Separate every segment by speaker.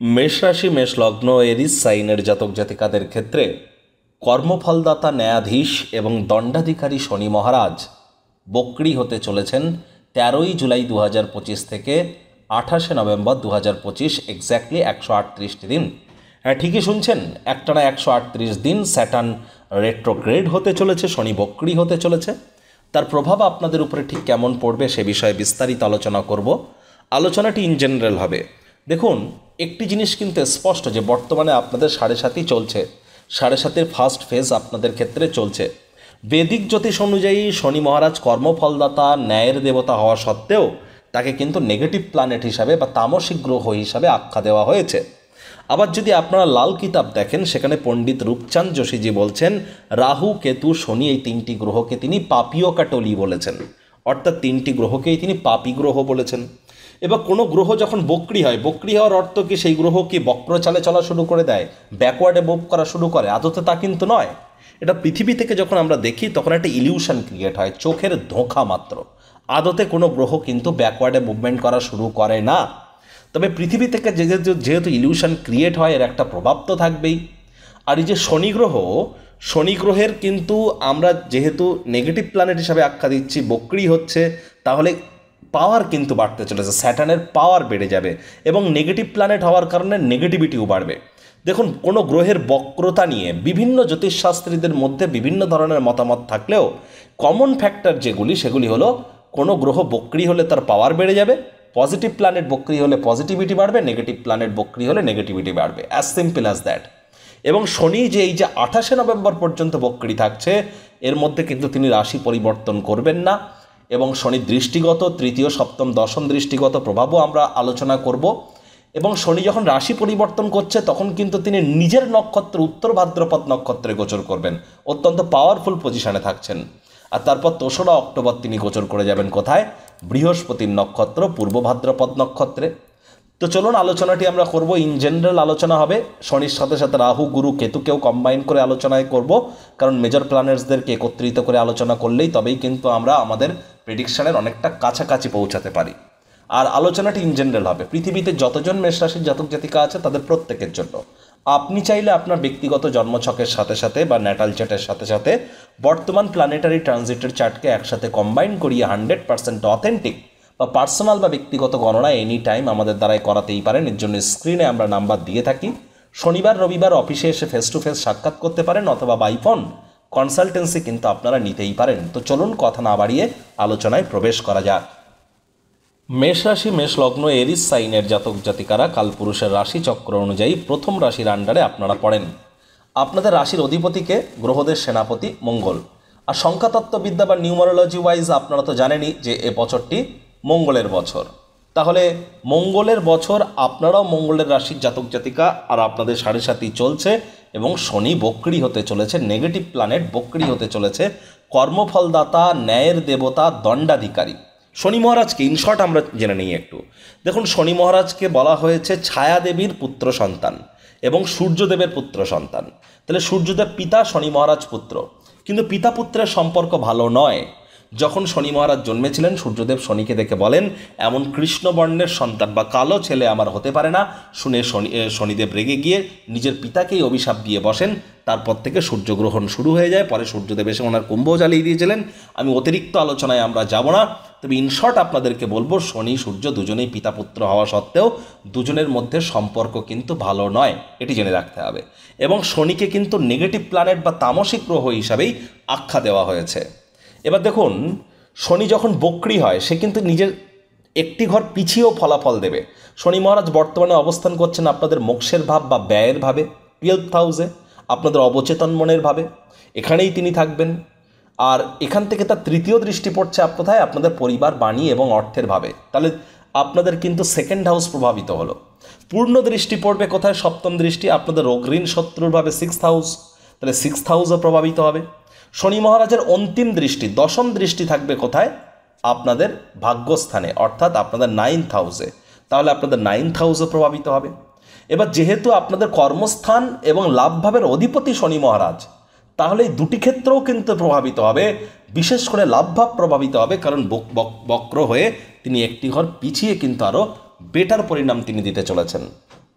Speaker 1: मेष राशि मेष लग्न एरिस साइनेर जातक जातिकादेर क्षेत्रे কর্মফলদাতা ন্যায়াধীশ এবং দণ্ডাধিকারী শনি মহারাজ বক্রী হতে চলেছেন ১৩ই জুলাই ২০২৫ থেকে ২৮শে নভেম্বর ২০২৫ এক্স্যাক্টলি ১৩৮টি দিন। হ্যাঁ, ঠিকই শুনছেন, একটানা ১৩৮ দিন স্যাটার্ন রেট্রোগ্রেড হতে চলেছে, শনি বক্রী হতে চলেছে। তার প্রভাব আপনাদের উপরে ঠিক কেমন পড়বে সে বিষয়ে বিস্তারিত আলোচনা করব। আলোচনাটি ইন জেনারেল হবে। দেখুন, একটি জিনিস কিন্তু স্পষ্ট যে বর্তমানে আপনাদের ৭.৫ই চলছে, ৭.৫-এর ফার্স্ট ফেজ আপনাদের ক্ষেত্রে চলছে। বেদিক জ্যোতিষ অনুযায়ী শনি মহারাজ কর্মফলদাতা ন্যায়ের দেবতা হওয়া সত্ত্বেও তাকে কিন্তু নেগেটিভ প্ল্যানেট হিসাবে বা তামসিক গ্রহ হিসাবে আখ্যা দেওয়া হয়েছে। আবার যদি আপনারা লাল কিতাব দেখেন, সেখানে পণ্ডিত রূপচাঁদ যোশীজি বলছেন রাহু কেতু শনি এই তিনটি গ্রহকে তিনি পাপীয় কাটলি বলেছেন, অর্থাৎ তিনটি গ্রহকেই তিনি পাপী গ্রহ বলেছেন। এবার কোনো গ্রহ যখন বক্রী হয়, বক্রী হওয়ার অর্থ কি সেই গ্রহ কি বক্র চালে চলা শুরু করে দেয়, ব্যাকওয়ার্ডে মুভ করা শুরু করে? আদতে তা কিন্তু নয়। এটা পৃথিবী থেকে যখন আমরা দেখি তখন একটা ইলিউশন ক্রিয়েট হয়, চোখের ধোঁকা মাত্র। আদতে কোনো গ্রহ কিন্তু ব্যাকওয়ার্ডে মুভমেন্ট করা শুরু করে না। তবে পৃথিবী থেকে যেহেতু ইলিউশন ক্রিয়েট হয়, এর একটা প্রভাব তো থাকবেই। আর এই যে শনি গ্রহের কিন্তু আমরা যেহেতু নেগেটিভ প্ল্যানেট হিসাবে আখ্যা দিচ্ছি, বক্রী হচ্ছে, তাহলে পাওয়ার কিন্তু বাড়তে চলেছে, স্যাটার্নের পাওয়ার বেড়ে যাবে এবং নেগেটিভ প্ল্যানেট হওয়ার কারণে নেগেটিভিটিও বাড়বে। দেখুন, কোনো গ্রহের বক্রতা নিয়ে বিভিন্ন জ্যোতিষশাস্ত্রীদের মধ্যে বিভিন্ন ধরনের মতামত থাকলেও কমন ফ্যাক্টর সেগুলি হলো কোনো গ্রহ বক্রী হলে তার পাওয়ার বেড়ে যাবে, পজিটিভ প্ল্যানেট বক্রী হলে পজিটিভিটি বাড়বে, নেগেটিভ প্ল্যানেট বক্রী হলে নেগেটিভিটি বাড়বে, অ্যাজ সিম্পল অ্যাজ দ্যাট। এবং শনি যে এই যে ২৮শে নভেম্বর পর্যন্ত বক্রী থাকছে, এর মধ্যে কিন্তু তিনি রাশি পরিবর্তন করবেন না এবং শনির দৃষ্টিগত তৃতীয় সপ্তম দশম দৃষ্টিগত প্রভাবও আমরা আলোচনা করব। এবং শনি যখন রাশি পরিবর্তন করছে তখন কিন্তু তিনি নিজের নক্ষত্র উত্তর ভাদ্রপদ নক্ষত্রে গোচর করবেন, অত্যন্ত পাওয়ারফুল পজিশনে থাকছেন। আর তারপর ৩রা অক্টোবর তিনি গোচর করে যাবেন কোথায়? বৃহস্পতির নক্ষত্র পূর্ব ভাদ্রপদ নক্ষত্রে। তো চলুন আলোচনাটি আমরা করব, ইন জেনারেল আলোচনা হবে। শনির সাথে সাথে রাহু গুরু কেতুকেও কম্বাইন করে আলোচনায় করব, কারণ মেজর প্ল্যানেটসদেরকে একত্রিত করে আলোচনা করলেই তবেই কিন্তু আমরা আমাদের প্রেডিকশনের অনেকটা কাছাকাছি পৌঁছাতে পারি। আর আলোচনাটি ইন জেনারেল হবে, পৃথিবীতে যতজন মেষ রাশির জাতক জাতিকা আছে তাদের প্রত্যেকের জন্য। আপনি চাইলে আপনার ব্যক্তিগত জন্মছকের সাথে সাথে বা ন্যাটাল চার্টের সাথে সাথে বর্তমান প্ল্যানেটারি ট্রানজিটের চার্টকে একসাথে কম্বাইন করিয়ে 100% অথেন্টিক বা পার্সোনাল বা ব্যক্তিগত গণনা এনি টাইম আমাদের দ্বারাই করাতেই পারেন। এর জন্য স্ক্রিনে আমরা নাম্বার দিয়ে থাকি। শনিবার রবিবার অফিসে এসে ফেস টু ফেস সাক্ষাৎ করতে পারেন অথবা বাই ফোন কনসালটেন্সি কিন্তু আপনারা নিতেই পারেন। তো চলুন কথা না বাড়িয়ে আলোচনায় প্রবেশ করা যাক। মেষ রাশি মেষ লগ্ন এরিস সাইনের জাতক জাতিকারা কালপুরুষের রাশি চক্র অনুযায়ী প্রথম রাশির আন্ডারে আপনারা পড়েন। আপনাদের রাশির অধিপতিকে গ্রহদের সেনাপতি মঙ্গল। আর সংখ্যাতত্ত্ববিদ্যা বা নিউমারোলজি ওয়াইজ আপনারা তো জানেনই যে এ বছরটি মঙ্গলের বছর। তাহলে মঙ্গলের বছর, আপনারাও মঙ্গলের রাশির জাতক জাতিকা, আর আপনাদের ৭.৫ই চলছে এবং শনি বক্রী হতে চলেছে, নেগেটিভ প্ল্যানেট বক্রী হতে চলেছে, কর্মফলদাতা ন্যায়ের দেবতা দণ্ডাধিকারী শনি মহারাজকে ইনশর্ট আমরা জেনে নিই একটু। দেখুন, শনি মহারাজকে বলা হয়েছে ছায়াদেবীর পুত্র সন্তান এবং সূর্যদেবের পুত্র সন্তান। তাহলে সূর্যদেব পিতা, শনি মহারাজ পুত্র, কিন্তু পিতা পুত্রের সম্পর্ক ভালো নয়। যখন শনি মহারাজ জন্মেছিলেন, সূর্যদেব শনিকে দেখে বলেন এমন কৃষ্ণবর্ণের সন্তান বা কালো ছেলে আমার হতে পারে না। শুনে শনিদেব রেগে গিয়ে নিজের পিতাকেই অভিশাপ দিয়ে বসেন। তারপর থেকে সূর্যগ্রহণ শুরু হয়ে যায়। পরে সূর্যদেব এসে ওনার কুম্ভও জ্বালিয়ে দিয়েছিলেন। আমি অতিরিক্ত আলোচনায় আমরা যাব না, তবে ইনশর্ট আপনাদেরকে বলবো শনি সূর্য দুজনেই পিতা পুত্র হওয়া সত্ত্বেও দুজনের মধ্যে সম্পর্ক কিন্তু ভালো নয়, এটি জেনে রাখতে হবে। এবং শনিকে কিন্তু নেগেটিভ প্ল্যানেট বা তামসিক গ্রহ হিসাবেই আখ্যা দেওয়া হয়েছে। এবার দেখুন, শনি যখন বক্রী হয় সে কিন্তু নিজের একটি ঘর পিছিয়েও ফলাফল দেবে। শনি মহারাজ বর্তমানে অবস্থান করছেন আপনাদের মোক্ষের ভাব বা ব্যয়ের ভাবে, 12th হাউসে, আপনাদের অবচেতন মনের ভাবে, এখানেই তিনি থাকবেন। আর এখান থেকে তার তৃতীয় দৃষ্টি পড়ছে কোথায়? আপনাদের পরিবার, বাণী এবং অর্থের ভাবে। তাহলে আপনাদের কিন্তু সেকেন্ড হাউস প্রভাবিত হলো। পূর্ণ দৃষ্টি পড়বে কোথায়? সপ্তম দৃষ্টি, আপনাদের রোগ ঋণ শত্রুর ভাবে 6th হাউস, তাহলে 6th হাউসও প্রভাবিত হবে। শনি মহারাজের অন্তিম দৃষ্টি দশম দৃষ্টি থাকবে কোথায়? আপনাদের ভাগ্যস্থানে, অর্থাৎ আপনাদের 9th হাউসে, তাহলে আপনাদের 9th হাউসও প্রভাবিত হবে। এবার যেহেতু আপনাদের কর্মস্থান এবং লাভভাবের অধিপতি শনি মহারাজ, তাহলে এই দুটি ক্ষেত্রেও কিন্তু প্রভাবিত হবে। বিশেষ করে লাভভাব প্রভাবিত হবে, কারণ বক্র হয়ে তিনি একটি ঘর পিছিয়ে কিন্তু আরও বেটার পরিণাম তিনি দিতে চলেছেন।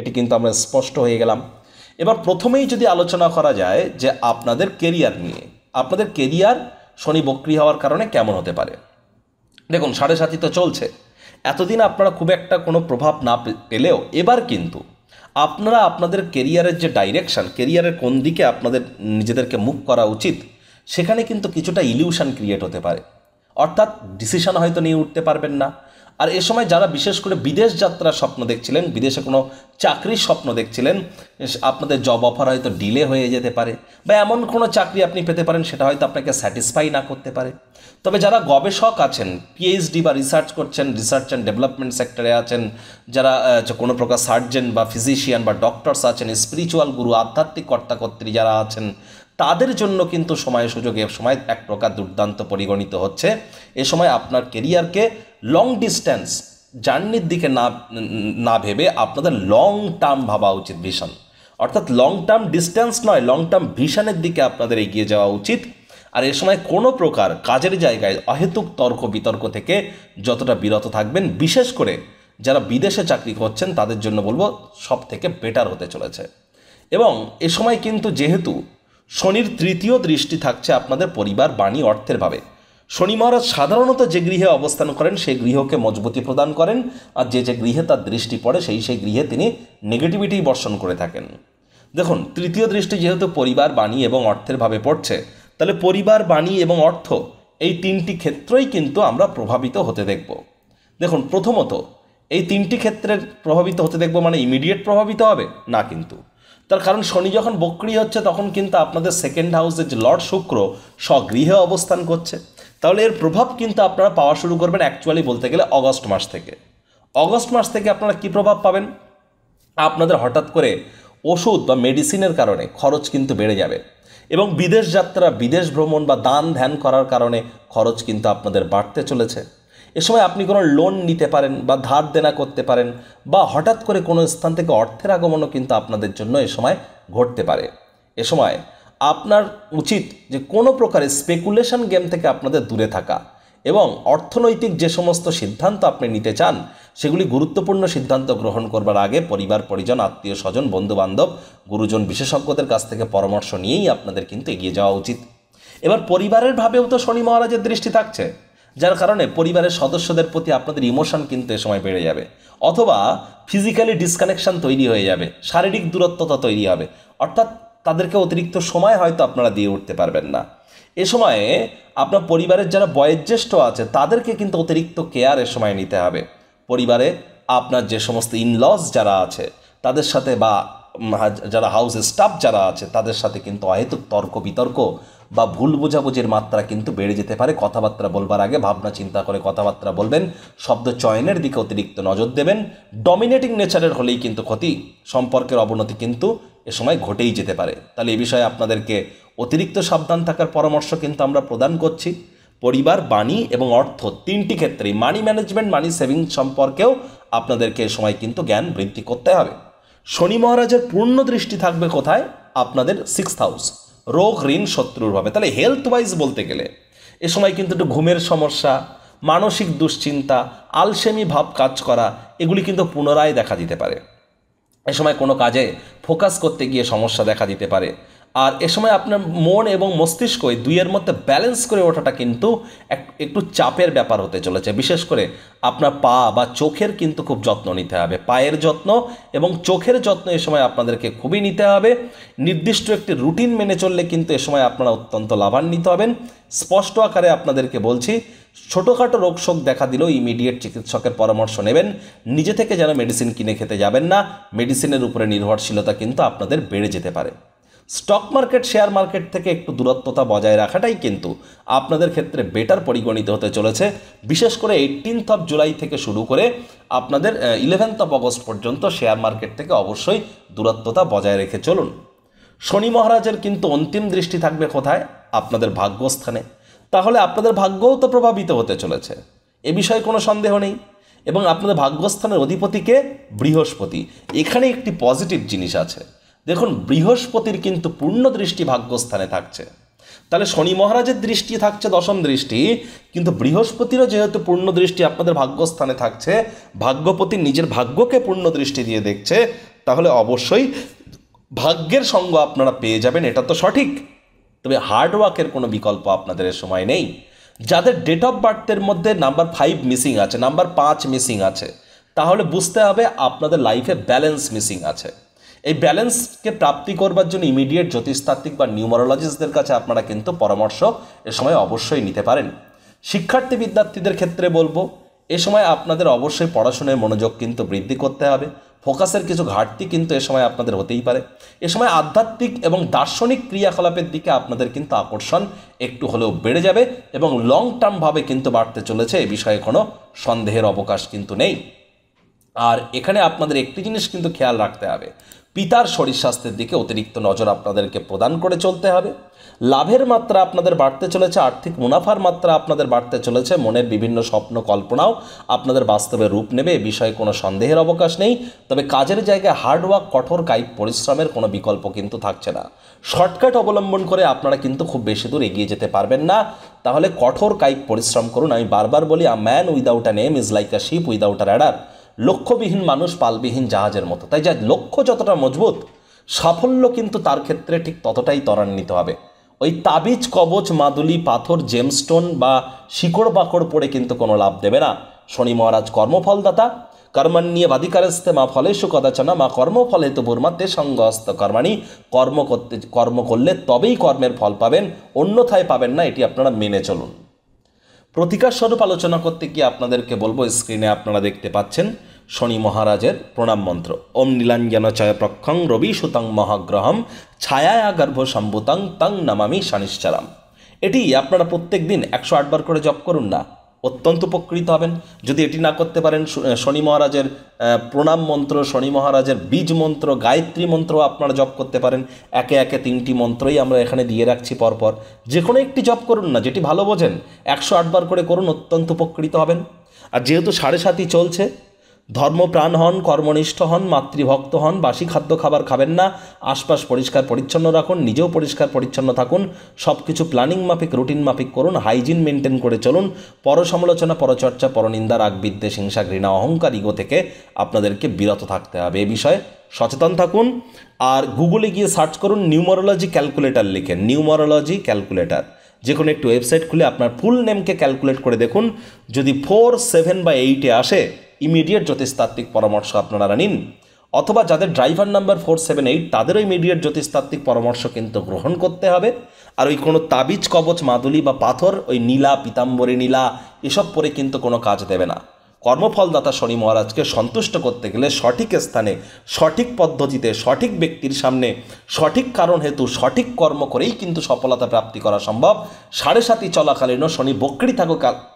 Speaker 1: এটি কিন্তু আমরা স্পষ্ট হয়ে গেলাম। এবার প্রথমেই যদি আলোচনা করা যায় যে আপনাদের কেরিয়ার নিয়ে, আপনাদের কেরিয়ার শনি বক্রী হওয়ার কারণে কেমন হতে পারে। দেখুন 7.5 তো চলছে, এতদিন আপনারা খুব একটা কোনো প্রভাব না পেলেও এবার কিন্তু আপনারা আপনাদের কেরিয়ারের যে ডাইরেকশান, কেরিয়ারের কোন দিকে আপনাদের নিজেদেরকে মুভ করা উচিত, সেখানে কিন্তু কিছুটা ইলিউশন ক্রিয়েট হতে পারে। অর্থাৎ ডিসিশন হয়তো নিয়ে উঠতে পারবেন না। আর এ সময় যারা বিশেষ করে বিদেশ যাত্রার স্বপ্ন দেখছিলেন, বিদেশে কোনো চাকরির স্বপ্ন দেখছিলেন, আপনাদের জব অফার হয়তো ডিলে হয়ে যেতে পারে, বা এমন কোনো চাকরি আপনি পেতে পারেন সেটা হয়তো আপনাকে স্যাটিসফাই না করতে পারে। তবে যারা গবেষক আছেন, পিএইচডি বা রিসার্চ করছেন, রিসার্চ অ্যান্ড ডেভেলপমেন্ট সেক্টরে আছেন, যারা কোনো প্রকার সার্জন বা ফিজিশিয়ান বা ডক্টরস আছেন, স্পিরিচুয়াল গুরু, আধ্যাত্মিক কর্তাকর্ত্রী যারা আছেন, তাদের জন্য কিন্তু সময় সুযোগ এ সময় এক প্রকার দুর্দান্ত পরিগণিত হচ্ছে। এ সময় আপনার কেরিয়ারকে লং ডিস্ট্যান্স জার্নির দিকে না ভেবে আপনাদের লং টার্ম ভাবা উচিত, ভিশন। অর্থাৎ লং টার্ম ডিস্ট্যান্স নয়, লং টার্ম ভিশনের দিকে আপনাদের এগিয়ে যাওয়া উচিত। আর এ সময় কোনো প্রকার কাজের জায়গায় অহেতুক তর্ক বিতর্ক থেকে যতটা বিরত থাকবেন, বিশেষ করে যারা বিদেশে চাকরি করছেন তাদের জন্য বলবো সব থেকে বেটার হতে চলেছে। এবং এ সময় কিন্তু যেহেতু শনির তৃতীয় দৃষ্টি থাকছে আপনাদের পরিবার, বাণী, অর্থের ভাবে, শনি মহারাজ সাধারণত যে গৃহে অবস্থান করেন সেই গৃহকে মজবুতি প্রদান করেন, আর যে গৃহে তার দৃষ্টি পড়ে সেই গৃহে তিনি নেগেটিভিটি বর্ষণ করে থাকেন। দেখুন তৃতীয় দৃষ্টি যেহেতু পরিবার, বাণী এবং অর্থের ভাবে পড়ছে, তাহলে পরিবার, বাণী এবং অর্থ এই তিনটি ক্ষেত্রই কিন্তু আমরা প্রভাবিত হতে দেখব। দেখুন প্রথমত এই তিনটি ক্ষেত্রের প্রভাবিত হতে দেখব মানে ইমিডিয়েট প্রভাবিত হবে না, কিন্তু তার কারণ শনি যখন বক্রী হচ্ছে তখন কিন্তু আপনাদের সেকেন্ড হাউসে যে লর্ড শুক্র স্বগৃহে অবস্থান করছে, তাহলে এর প্রভাব কিন্তু আপনারা পাওয়া শুরু করবেন অ্যাকচুয়ালি বলতে গেলে অগস্ট মাস থেকে। অগস্ট মাস থেকে আপনারা কি প্রভাব পাবেন, আপনাদের হঠাৎ করে ওষুধ বা মেডিসিনের কারণে খরচ কিন্তু বেড়ে যাবে, এবং বিদেশ যাত্রা, বিদেশ ভ্রমণ বা দান ধ্যান করার কারণে খরচ কিন্তু আপনাদের বাড়তে চলেছে। এ সময় আপনি কোনো লোন নিতে পারেন বা ধার দেনা করতে পারেন, বা হঠাৎ করে কোনো স্থান থেকে অর্থের আগমনও কিন্তু আপনাদের জন্য এ সময় ঘটতে পারে। এ সময় আপনার উচিত যে কোনো প্রকারের স্পেকুলেশন গেম থেকে আপনাদের দূরে থাকা, এবং অর্থনৈতিক যে সমস্ত সিদ্ধান্ত আপনি নিতে চান সেগুলি গুরুত্বপূর্ণ সিদ্ধান্ত গ্রহণ করবার আগে পরিবার, পরিজন, আত্মীয় স্বজন, বন্ধুবান্ধব, গুরুজন, বিশেষজ্ঞদের কাছ থেকে পরামর্শ নিয়েই আপনাদের কিন্তু এগিয়ে যাওয়া উচিত। এবার পরিবারের ভাবেও তো শনি মহারাজের দৃষ্টি থাকছে, যার কারণে পরিবারের সদস্যদের প্রতি আপনাদের ইমোশন কিন্তু এ সময় বেড়ে যাবে, অথবা ফিজিক্যালি ডিসকানেকশন তৈরি হয়ে যাবে, শারীরিক দূরত্বতা তৈরি হবে, অর্থাৎ তাদেরকে অতিরিক্ত সময় হয়তো আপনারা দিয়ে উঠতে পারবেন না। এ সময়ে আপনার পরিবারের যারা বয়োজ্যেষ্ঠ আছে তাদেরকে কিন্তু অতিরিক্ত কেয়ার এ সময় নিতে হবে। পরিবারে আপনার যে সমস্ত ইনলস যারা আছে তাদের সাথে, বা যারা হাউস স্টাফ যারা আছে তাদের সাথে কিন্তু অহেতুক তর্ক বিতর্ক বা ভুল বোঝাবুঝির মাত্রা কিন্তু বেড়ে যেতে পারে। কথাবার্তা বলবার আগে ভাবনা চিন্তা করে কথাবার্তা বলবেন, শব্দ চয়নের দিকে অতিরিক্ত নজর দেবেন। ডমিনেটিং নেচারের হলেই কিন্তু ক্ষতি, সম্পর্কের অবনতি কিন্তু এ সময় ঘটেই যেতে পারে। তাহলে এই বিষয়ে আপনাদেরকে অতিরিক্ত সাবধান থাকার পরামর্শ কিন্তু আমরা প্রদান করছি। পরিবার, বাণী এবং অর্থ তিনটি ক্ষেত্রেই, মানি ম্যানেজমেন্ট, মানি সেভিং সম্পর্কেও আপনাদেরকে এ সময় কিন্তু জ্ঞান বৃদ্ধি করতে হবে। শনি মহারাজের পূর্ণ দৃষ্টি থাকবে কোথায়, আপনাদের 6th হাউস, রোগ, ঋণ, শত্রুর ভাবে। তাহলে হেলথ ওয়াইজ বলতে গেলে এ সময় কিন্তু একটু ঘুমের সমস্যা, মানসিক দুশ্চিন্তা, আলসেমি ভাব কাজ করা, এগুলি কিন্তু পুনরায় দেখা দিতে পারে। এ সময় কোনো কাজে ফোকাস করতে গিয়ে সমস্যা দেখা দিতে পারে। আর এ সময় আপনার মন এবং মস্তিষ্ক এই দুইয়ের মধ্যে ব্যালেন্স করে ওঠাটা কিন্তু একটু চাপের ব্যাপার হতে চলেছে। বিশেষ করে আপনার পা বা চোখের কিন্তু খুব যত্ন নিতে হবে, পায়ের যত্ন এবং চোখের যত্ন এ সময় আপনাদেরকে খুবই নিতে হবে। নির্দিষ্ট একটি রুটিন মেনে চললে কিন্তু এ সময় আপনারা অত্যন্ত লাভান্বিত হবেন। স্পষ্ট আকারে আপনাদেরকে বলছি, ছোটোখাটো রোগশোক দেখা দিলেও ইমিডিয়েট চিকিৎসকের পরামর্শ নেবেন। নিজে থেকে যেন মেডিসিন কিনে খেতে যাবেন না, মেডিসিনের উপরে নির্ভরশীলতা কিন্তু আপনাদের বেড়ে যেতে পারে। স্টক মার্কেট, শেয়ার মার্কেট থেকে একটু দূরত্বতা বজায় রাখাটাই কিন্তু আপনাদের ক্ষেত্রে বেটার পরিগণিত হতে চলেছে। বিশেষ করে 18th of জুলাই থেকে শুরু করে আপনাদের 11th of অগস্ট পর্যন্ত শেয়ার মার্কেট থেকে অবশ্যই দূরত্বতা বজায় রেখে চলুন। শনি মহারাজের কিন্তু অন্তিম দৃষ্টি থাকবে কোথায়, আপনাদের ভাগ্যস্থানে। তাহলে আপনাদের ভাগ্যও তো প্রভাবিত হতে চলেছে, এ বিষয়ে কোনো সন্দেহ নেই। এবং আপনাদের ভাগ্যস্থানের অধিপতিকে বৃহস্পতি, এখানে একটি পজিটিভ জিনিস আছে। দেখুন বৃহস্পতির কিন্তু পূর্ণ দৃষ্টি ভাগ্যস্থানে থাকছে, তাহলে শনি মহারাজের দৃষ্টি থাকছে দশম দৃষ্টি, কিন্তু বৃহস্পতিরও যেহেতু পূর্ণ দৃষ্টি আপনাদের ভাগ্যস্থানে থাকছে, ভাগ্যপতি নিজের ভাগ্যকে পূর্ণ দৃষ্টি দিয়ে দেখছে, তাহলে অবশ্যই ভাগ্যের সঙ্গ আপনারা পেয়ে যাবেন, এটা তো সঠিক। তবে হার্ডওয়ার্কের কোনো বিকল্প আপনাদের এ সময় নেই। যাদের ডেট অফ বার্থের মধ্যে নাম্বার 5 মিসিং আছে, নাম্বার 5 মিসিং আছে, তাহলে বুঝতে হবে আপনাদের লাইফে ব্যালেন্স মিসিং আছে। এই ব্যালেন্সকে প্রাপ্তি করবার জন্য ইমিডিয়েট জ্যোতিষতাত্ত্বিক বা নিউমারোলজিস্টদের কাছে আপনারা কিন্তু পরামর্শ এ সময় অবশ্যই নিতে পারেন। শিক্ষার্থী বিদ্যার্থীদের ক্ষেত্রে বলবো, এ সময় আপনাদের অবশ্যই পড়াশোনায় মনোযোগ কিন্তু বৃদ্ধি করতে হবে। ফোকাসের কিছু ঘাটতি কিন্তু এ সময় আপনাদের হতেই পারে। এ সময় আধ্যাত্মিক এবং দার্শনিক ক্রিয়াকলাপের দিকে আপনাদের কিন্তু আকর্ষণ একটু হলেও বেড়ে যাবে এবং লং টার্মভাবে কিন্তু বাড়তে চলেছে, এ বিষয়ে কোনো সন্দেহের অবকাশ কিন্তু নেই। আর এখানে আপনাদের একটি জিনিস কিন্তু খেয়াল রাখতে হবে, পিতার শরীর স্বাস্থ্যের দিকে অতিরিক্ত নজর আপনাদেরকে প্রদান করে চলতে হবে। লাভের মাত্রা আপনাদের বাড়তে চলেছে, আর্থিক মুনাফার মাত্রা আপনাদের বাড়তে চলেছে, মনের বিভিন্ন স্বপ্ন কল্পনাও আপনাদের বাস্তবে রূপ নেবে, এ বিষয়ে কোনো সন্দেহের অবকাশ নেই। তবে কাজের জায়গায় হার্ডওয়ার্ক, কঠোর কায়িক পরিশ্রমের কোনো বিকল্প কিন্তু থাকছে না। শর্টকাট অবলম্বন করে আপনারা কিন্তু খুব বেশি দূর এগিয়ে যেতে পারবেন না। তাহলে কঠোর কায়িক পরিশ্রম করুন। আমি বারবার বলি, a man without a name is like a ship without a rudder. লক্ষ্যবিহীন মানুষ পালবিহীন জাহাজের মতো। তাই যা লক্ষ্য যতটা মজবুত, সাফল্য কিন্তু তার ক্ষেত্রে ঠিক ততটাই ত্বরান্বিত হবে। ওই তাবিজ, কবচ, মাদুলি, পাথর, জেমস্টোন বা শিকড় বাকড় পড়ে কিন্তু কোনো লাভ দেবে না। শনি মহারাজ কর্মফলদাতা, কর্মাণ্যে বাধিকারস্তে মা ফলেষু কদাচনা, মা কর্মফল হেতু ভূর্মাতে সঙ্গস্ত কর্মাণী। কর্ম করলে তবেই কর্মের ফল পাবেন, অন্যথায় পাবেন না, এটি আপনারা মেনে চলুন। প্রতিকার স্বরূপ আলোচনা করতে গিয়ে আপনাদেরকে বলবো, স্ক্রিনে আপনারা দেখতে পাচ্ছেন শনি মহারাজের প্রণাম মন্ত্র। ওম নীলাঞ্জন চয় প্রক্ষং রবি সুতং মহাগ্রহম ছায়া গর্ভ সম্ভুতং তং নমামি শনিশ্চরম। এটি আপনারা প্রত্যেক দিন 108 বার করে জপ করুন না, অত্যন্ত উপকৃত হবেন। যদি এটি না করতে পারেন, শনি মহারাজের প্রণাম মন্ত্র, শনি মহারাজের বীজ মন্ত্র, গায়ত্রী মন্ত্র আপনারা জপ করতে পারেন। একে একে 3টি মন্ত্রই আমরা এখানে দিয়ে রাখছি পরপর, যে কোনো একটি জপ করুন না, যেটি ভালো বোঝেন। 108 বার করে করুন, অত্যন্ত উপকৃত হবেন। আর যেহেতু 7.5 চলছে, ধর্মপ্রাণ হন, কর্মনিষ্ঠ হন, মাতৃভক্ত হন, বাসি খাদ্য খাবার খাবেন না, আশপাশ পরিষ্কার পরিচ্ছন্ন রাখুন, নিজেও পরিষ্কার পরিচ্ছন্ন থাকুন, সব কিছু প্ল্যানিং মাফিক, রুটিন মাফিক করুন, হাইজিন মেনটেন করে চলুন। পরসমালোচনা, পরচর্চা, পরনিন্দা, রাগ, বিদ্বেষ, হিংসা, ঘৃণা, অহংকার, ইগো থেকে আপনাদেরকে বিরত থাকতে হবে, এ বিষয়ে সচেতন থাকুন। আর গুগলে গিয়ে সার্চ করুন নিউমারোলজি ক্যালকুলেটর লিখে, নিউমারোলজি ক্যালকুলেটর। যে কোনো একটু ওয়েবসাইট খুলে আপনার ফুল নেমকে ক্যালকুলেট করে দেখুন, যদি 4, 7 বা 8 আসে, ইমিডিয়েট জ্যোতিষতাত্ত্বিক পরামর্শ আপনারা নিন। অথবা যাদের ড্রাইভার নাম্বার 4, 7, 8 তাদেরও ইমিডিয়েট জ্যোতিষতাত্ত্বিক পরামর্শ কিন্তু গ্রহণ করতে হবে। আর ওই কোনো তাবিজ, কবচ, মাদুলি বা পাথর, ওই নীলা, পীতাম্বরী নীলা এসব পরে কিন্তু কোনো কাজ দেবে না। কর্মফলদাতা শনি মহারাজকে সন্তুষ্ট করতে গেলে সঠিক স্থানে, সঠিক পদ্ধতিতে, সঠিক ব্যক্তির সামনে, সঠিক কারণ হেতু সঠিক কর্ম করেই কিন্তু সফলতা প্রাপ্তি করা সম্ভব। 7.5 চলাকালীনও, শনি বক্রী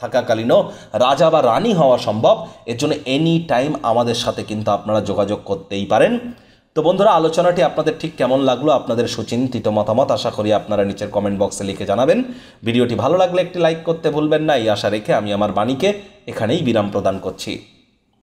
Speaker 1: থাকাকালীনও রাজা বা রানী হওয়া সম্ভব। এর জন্য এনি টাইম আমাদের সাথে কিন্তু আপনারা যোগাযোগ করতেই পারেন। তো বন্ধুরা, আলোচনাটি আপনাদের ঠিক কেমন লাগলো, আপনাদের সুচিন্তিত মতামত আশা করি আপনারা নিচের কমেন্ট বক্সে লিখে জানাবেন। ভিডিওটি ভালো লাগলে একটি লাইক করতে ভুলবেন না, এই আশা রেখে আমি আমার বাণীকে এখানেই বিরাম প্রদান করছি।